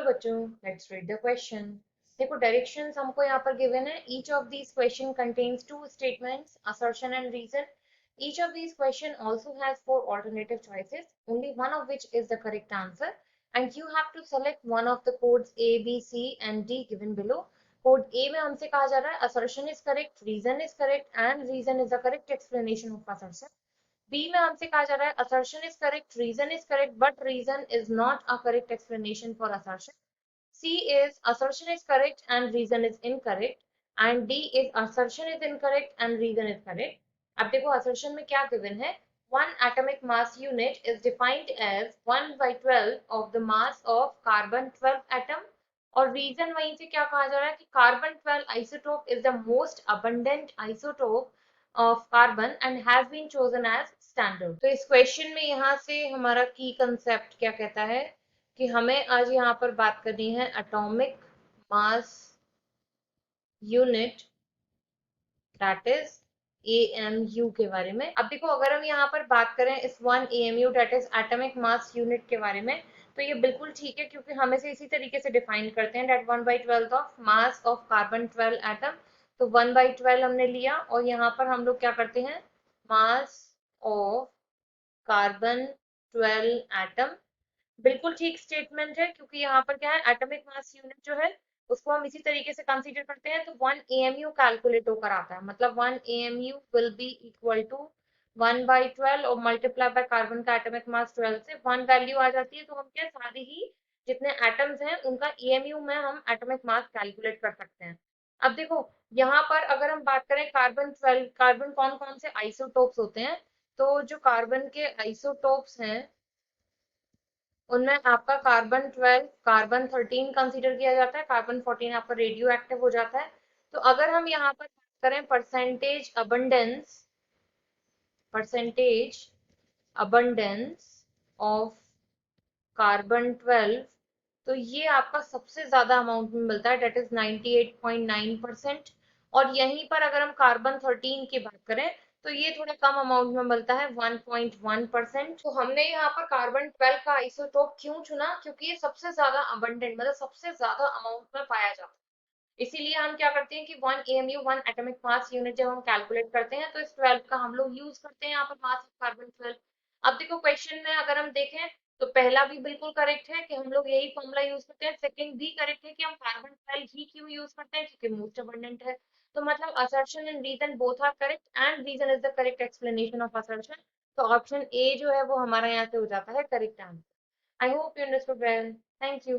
बच्चों, let's read the question. देखो directions हमको यहाँ पर गिवन है। Each of these question contains two statements, assertion and reason. Each of these question also has four alternative choices, only one of which is the correct answer, and you have to select one of the codes A, B, C and D given below. Code A में हमसे कहा जा रहा है assertion is correct, reason is correct and reason is the correct explanation of assertion. B में हमसे कहा जा रहा है assertion is correct, reason is correct, but reason is not a correct explanation for assertion. C is assertion is correct and reason is incorrect, and D is assertion is incorrect and reason is correct. अब देखो assertion में क्या given है, one atomic mass unit is defined as 1 by 12 of the mass of carbon 12 atom. और reason वहीं से क्या कहा जा रहा है कि carbon 12 isotope is the most abundant isotope of carbon and has been chosen as standard. तो इस क्वेश्चन में यहाँ से हमारा की कंसेप्ट क्या कहता है कि हमें आज यहाँ पर बात करनी है atomic mass unit, that is AMU के बारे में। अब देखो अगर हम यहाँ पर बात करें इस one AMU that is atomic mass unit के बारे में, तो ये बिल्कुल ठीक है क्योंकि हम इसे इसी तरीके से डिफाइन करते हैं, that 1/12 of mass of carbon 12 atom. तो 1/12 हमने लिया और यहाँ पर हम लोग क्या करते हैं, मास ऑफ कार्बन 12 एटम। बिल्कुल ठीक स्टेटमेंट है क्योंकि यहाँ पर क्या है, एटॉमिक मास यूनिट जो है उसको हम इसी तरीके से कंसीडर करते हैं। तो 1 AMU कैलकुलेट होकर आता है, मतलब 1 AMU will be equal to 1/12 और मल्टीप्लाई बाय कार्बन का एटॉमिक मास 12 से 1 वैल्यू आ जाती है। तो हम क्या सारे ही जितने एटम्स हैं उनका AMU में हम एटॉमिक मास कैलकुलेट कर सकते हैं। अब देखो यहाँ पर अगर हम बात करें कार्बन 12, कार्बन कौन कौन से आइसोटोप्स होते हैं, तो जो कार्बन के आइसोटोप्स हैं उनमें आपका कार्बन 12, कार्बन 13 कंसीडर किया जाता है, कार्बन 14 आपका रेडियो एक्टिव हो जाता है। तो अगर हम यहाँ पर बात करें परसेंटेज अबंडेंस ऑफ कार्बन 12, तो ये आपका सबसे ज्यादा अमाउंट में मिलता है, डेट इज 98.9%। और यहीं पर अगर हम कार्बन 13 की बात करें तो ये थोड़ा कम अमाउंट में मिलता है, 1.1%। तो हमने यहाँ पर कार्बन 12 का आइसोटोप क्यों चुना, क्योंकि ये सबसे ज्यादा अबंडेंट मतलब सबसे ज्यादा अमाउंट में पाया जाता है। इसीलिए हम क्या करते हैं कि 1 AMU 1 एटॉमिक मास यूनिट जब हम कैलकुलेट करते हैं तो इस 12 का हम लोग यूज करते हैं यहाँ पर, मास ऑफ कार्बन 12। अब देखो क्वेश्चन में अगर हम देखें तो पहला भी बिल्कुल करेक्ट है कि हम लोग यही फॉर्मूला यूज करते हैं, सेकंड भी करेक्ट है कि हम कार्बन 12 ही क्यों यूज करते हैं क्योंकि मोस्ट अबंडेंट है। तो मतलब assertion and reason both are correct and reason is the correct explanation of assertion। तो ऑप्शन ए जो है वो हमारा यहाँ से हो जाता है correct answer. I hope you understood well, thank you.